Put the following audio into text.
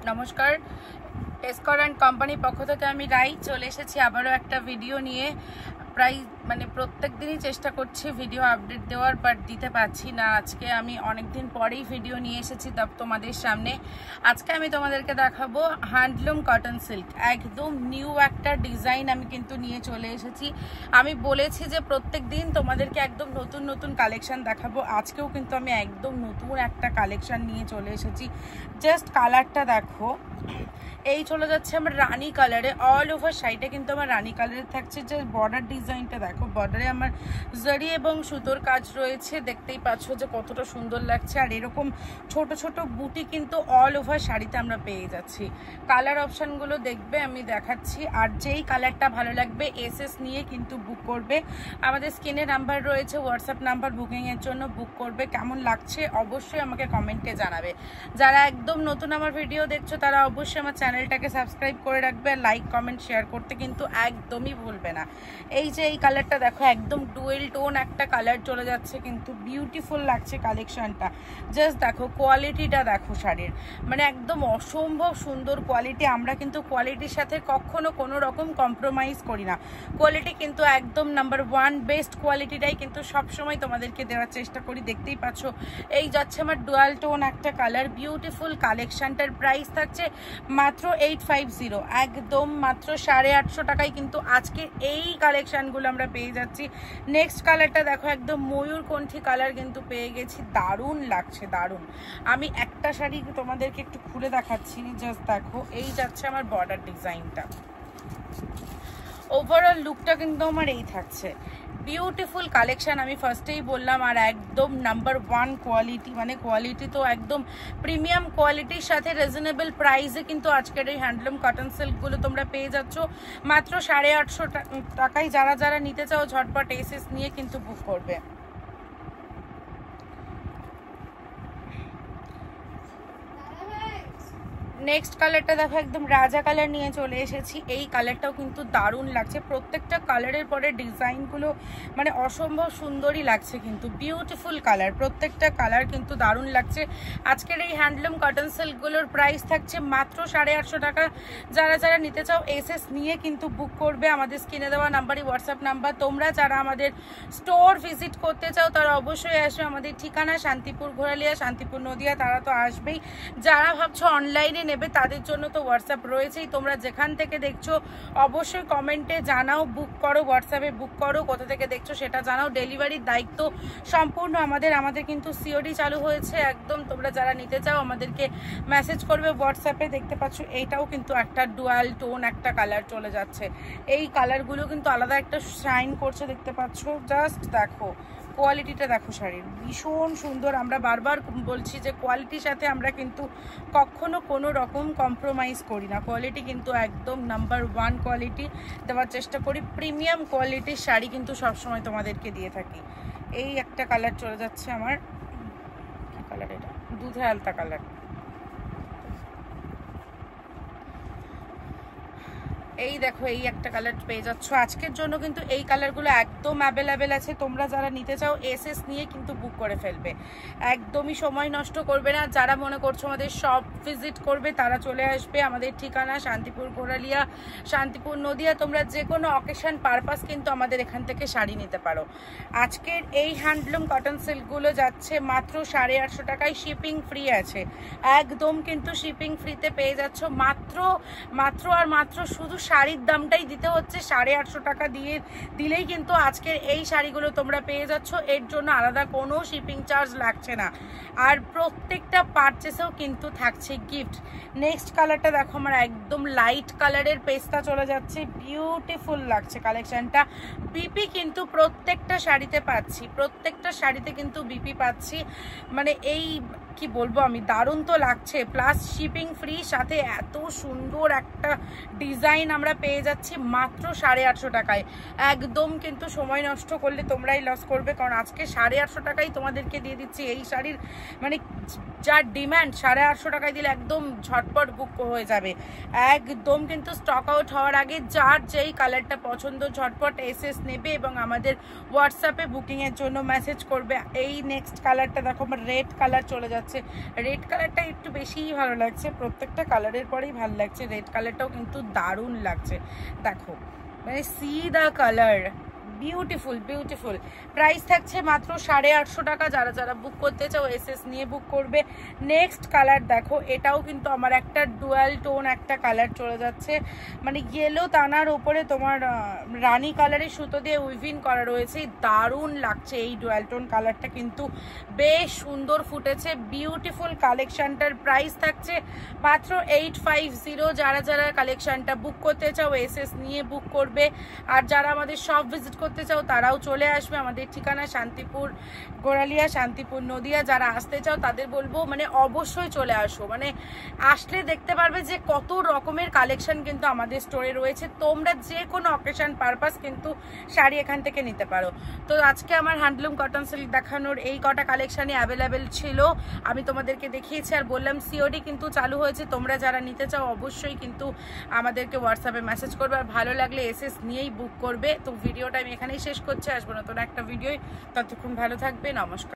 নমস্কার, টেস্কর and company পক্ষ থেকে আমি রাই চলে এসেছি আবারও একটা ভিডিও নিয়ে। প্রায় প্রত্যেক দিনই চেষ্টা করছি ভিডিও আপডেট দেওয়ার, বাট দিতে পারছি না। আজকে আমি অনেক দিন পরেই ভিডিও নিয়ে এসেছি তোমাদের সামনে। আজকে আমি তোমাদেরকে দেখাবো হ্যান্ডলুম কটন সিল্ক, একদম নিউ একটা ডিজাইন আমি কিন্তু নিয়ে চলে এসেছি। আমি বলেছি যে প্রত্যেক দিন তোমাদেরকে একদম নতুন নতুন কালেকশন দেখাবো, আজকেও কিন্তু আমি একদম নতুন একটা কালেকশন নিয়ে চলে এসেছি। জাস্ট কালারটা দেখো, এই চলে যাচ্ছে আমার রানী কালারে, অল ওভার সাইডে কিন্তু আমার রানী কালারে থাকছে। যে বর্ডার ডিজাইনটা দেখো, বর্ডারে আমার জরি এবং সুতোর কাজ রয়েছে, দেখতেই পাচ্ছ যে কতটা সুন্দর লাগছে। আর এরকম ছোট ছোট বুটি কিন্তু অল ওভার শাড়িতে আমরা পেয়ে যাচ্ছি। কালার অপশানগুলো দেখবে, আমি দেখাচ্ছি। আর যেই কালারটা ভালো লাগবে এসএস নিয়ে কিন্তু বুক করবে। আমাদের স্ক্রিনে নাম্বার রয়েছে, হোয়াটসঅ্যাপ নাম্বার, বুকিংয়ের জন্য বুক করবে। কেমন লাগছে অবশ্যই আমাকে কমেন্টে জানাবে। যারা একদম নতুন আমার ভিডিও দেখছো তারা অবশ্যই আমার চ্যানেলটাকে সাবস্ক্রাইব করে রাখবে, লাইক কমেন্ট শেয়ার করতে কিন্তু একদমই ভুলবে না। এই যে এই কালারটা দেখো, একদম ডুয়েল টোন একটা কালার চলে যাচ্ছে, কিন্তু বিউটিফুল লাগছে কালেকশনটা। জাস্ট দেখো কোয়ালিটিটা দেখো শাড়ির, একদম অসম্ভব সুন্দর কোয়ালিটি। আমরা কিন্তু কোয়ালিটির সাথে কখনো কোনো রকম কম্প্রোমাইজ করি না। কোয়ালিটি কিন্তু একদম নাম্বার ওয়ান, বেস্ট কোয়ালিটিটাই কিন্তু সবসময় তোমাদেরকে দেওয়ার চেষ্টা করি। দেখতেই পাচ্ছ এই যাচ্ছে আমার ডুয়াল টোন একটা কালার, বিউটিফুল কালেকশনটার প্রাইস থাকছে মাত্র 850, একদম মাত্র 850 টাকায় কিন্তু আজকে এই কালেকশনগুলো আমরা পেয়ে যাচ্ছি। নেক্সট কালারটা দেখো, একদম ময়ূরকণ্ঠী কালার কিন্তু পেয়ে গেছি, দারুণ লাগছে দারুণ। আমি একটা শাড়ি তোমাদেরকে একটু খুলে দেখাচ্ছি, জাস্ট দেখো এই যাচ্ছে আমার বর্ডার ডিজাইনটা। ওভারঅল লুকটা কিন্তু আমার এই থাকছে, বিউটিফুল কালেকশন আমি ফার্স্টেই বললাম। আর একদম নাম্বার ওয়ান কোয়ালিটি, কোয়ালিটি তো একদম প্রিমিয়াম কোয়ালিটির সাথে রিজনেবল প্রাইসে কিন্তু আজকের এই হ্যান্ডলুম কটন সিল্কগুলো তোমরা পেয়ে যাচ্ছ মাত্র 850 টাকায়। যারা যারা নিতে চাও ঝটপট এসএস নিয়ে কিন্তু বুক করবে। নেক্সট কালারটা দেখো, একদম রাজা কালার নিয়ে চলে এসেছি। এই কালারটাও কিন্তু দারুণ লাগছে, প্রত্যেকটা কালারের পরে ডিজাইনগুলো অসম্ভব সুন্দরই লাগছে, কিন্তু বিউটিফুল কালার, প্রত্যেকটা কালার কিন্তু দারুণ লাগছে। আজকের এই হ্যান্ডলুম কটন সিল্কগুলোর প্রাইস থাকছে মাত্র 850 টাকা। যারা যারা নিতে চাও এসএস নিয়ে কিন্তু বুক করবে। আমাদের স্ক্রিনে দেওয়া নাম্বারই হোয়াটসঅ্যাপ নাম্বার। তোমরা যারা আমাদের স্টোর ভিজিট করতে চাও তারা অবশ্যই আসবে। আমাদের ঠিকানা শান্তিপুর ঘোরালিয়া, শান্তিপুর নদিয়া, তারা তো আসবেই। যারা ভাবছো অনলাইনে নেবে তাদের জন্য তো হোয়াটসঅ্যাপ রয়েছেই। তোমরা যেখান থেকে দেখছো অবশ্যই কমেন্টে জানাও, বুক করো, হোয়াটসঅ্যাপে বুক করো, কোথা থেকে দেখছো সেটা জানাও। ডেলিভারির দায়িত্ব সম্পূর্ণ আমাদের কিন্তু সিওডি চালু হয়েছে একদম। তোমরা যারা নিতে চাও আমাদেরকে মেসেজ করবে হোয়াটসঅ্যাপে। দেখতে পাচ্ছ এইটাও কিন্তু একটা ডুয়াল টোন একটা কালার চলে যাচ্ছে। এই কালারগুলো কিন্তু আলাদা একটা শাইন করছে, দেখতে পাচ্ছ। জাস্ট দেখো কোয়ালিটিটা দেখো শাড়ির, ভীষণ সুন্দর। আমরা বারবার বলছি যে কোয়ালিটির সাথে আমরা কিন্তু কখনো কোনো রকম কম্প্রোমাইজ করি না। কোয়ালিটি কিন্তু একদম নাম্বার ওয়ান কোয়ালিটি দেওয়ার চেষ্টা করি। প্রিমিয়াম কোয়ালিটির শাড়ি কিন্তু সবসময় তোমাদেরকে দিয়ে থাকি। এই একটা কালার চলে যাচ্ছে আমার, কি কালার এটা, দুধে আলতা কালার। এই দেখো এই একটা কালার পেয়ে যাচ্ছ আজকের জন্য, কিন্তু এই কালারগুলো একদম অ্যাভেলেবেল আছে। তোমরা যারা নিতে চাও এসএস নিয়ে কিন্তু বুক করে ফেলবে, একদমই সময় নষ্ট করবে না। যারা মনে করছো আমাদের শপ ভিজিট করবে তারা চলে আসবে। আমাদের ঠিকানা শান্তিপুর ঘোরালিয়া, শান্তিপুর নদিয়া। তোমরা যে কোনো অকেশন পারপাস কিন্তু আমাদের এখান থেকে শাড়ি নিতে পারো। আজকের এই হ্যান্ডলুম কটন সিল্কগুলো যাচ্ছে মাত্র 850 টাকায়, শিপিং ফ্রি আছে একদম, কিন্তু শিপিং ফ্রিতে পেয়ে যাচ্ছ মাত্র আর মাত্র শুধু শাড়ির দামটাই দিতে হচ্ছে 850 টাকা দিলেই কিন্তু আজকের এই শাড়িগুলো তোমরা পেয়ে যাচ্ছ। এর জন্য আলাদা কোনো শিপিং চার্জ লাগছে না। আর প্রত্যেকটা পারচেসেও কিন্তু থাকছে গিফট। নেক্সট কালারটা দেখো, আমার একদম লাইট কালারের পেস্তা চলে যাচ্ছে, বিউটিফুল লাগছে কালেকশনটা। বিপি কিন্তু প্রত্যেকটা শাড়িতে পাচ্ছি, প্রত্যেকটা শাড়িতে কিন্তু বিপি পাচ্ছি। এই কি বলবো আমি, দারুণ তো লাগছে। প্লাস শিপিং ফ্রি, সাথে এত সুন্দর একটা ডিজাইন আমরা পেয়ে যাচ্ছি মাত্র 850 টাকায়। একদম কিন্তু সময় নষ্ট করলে তোমরাই লস করবে, কারণ আজকে 850 টাকায় তোমাদেরকে দিয়ে দিচ্ছি এই শাড়ির যার ডিমান্ড 850 টাকায় দিলে একদম ঝটপট বুক হয়ে যাবে। একদম কিন্তু স্টক আউট হওয়ার আগে যার যেই কালারটা পছন্দ ঝটপট এসএস নেবে এবং আমাদের হোয়াটসঅ্যাপে বুকিংয়ের জন্য মেসেজ করবে। এই নেক্সট কালারটা দেখো, আমার রেড কালার চলে যাচ্ছে। যাচ্ছে। রেড কালারটা একটু বেশিই ভালো লাগছে, প্রত্যেকটা কালারের পরেই ভালো লাগছে। রেড কালারটাও কিন্তু দারুণ লাগছে, দেখো মানে C the colour, beautiful beautiful. Price থাকছে মাত্র 850 টাকা। যারা যারা বুক করতে চাও এসএস নিয়ে বুক করবে। নেক্সট কালার দেখো, এটাও কিন্তু আমার একটা ডুয়াল টোন একটা কালার চলে যাচ্ছে, মানে ইয়েলো তানার উপরে তোমার রানী কালারের সুতো দিয়ে উইভিং করা রয়েছে, দারুণ লাগছে। এই ডুয়াল টোন কালারটা কিন্তু বেশ সুন্দর ফুটেছে, বিউটিফুল কালেকশনটার প্রাইস থাকছে মাত্র 850। যারা যারা কালেকশনটা বুক করতে চাও এসএস নিয়ে বুক করবে। আর যারা আমাদের শপ ভিজিট করতে চাও তারাও চলে আসবে। আমাদের ঠিকানা শান্তিপুর গোড়ালিয়া, শান্তিপুর নদিয়া। যারা আসতে চাও তাদের বলবো মানে অবশ্যই চলে আসো, মানে আসলে দেখতে পারবে যে কত রকমের কালেকশন কিন্তু আমাদের স্টোরে রয়েছে। তোমরা যে কোনো অকেশন পারপাস কিন্তু শাড়ি এখান থেকে নিতে পারো। তো আজকে আমার হ্যান্ডলুম কটন সিল্ক দেখানোর এই কটা কালেকশনই অ্যাভেলেবেল ছিল, আমি তোমাদেরকে দেখিয়েছি আর বললাম সিওডি কিন্তু চালু হয়েছে। তোমরা যারা নিতে চাও অবশ্যই কিন্তু আমাদেরকে হোয়াটসঅ্যাপে মেসেজ করবে, আর ভালো লাগলে এসএস নিয়েই বুক করবে। তো ভিডিওটা আমি এখানেই শেষ করছি, আসবো নতুন একটা ভিডিও, ততক্ষণ ভালো থাকবে, নমস্কার।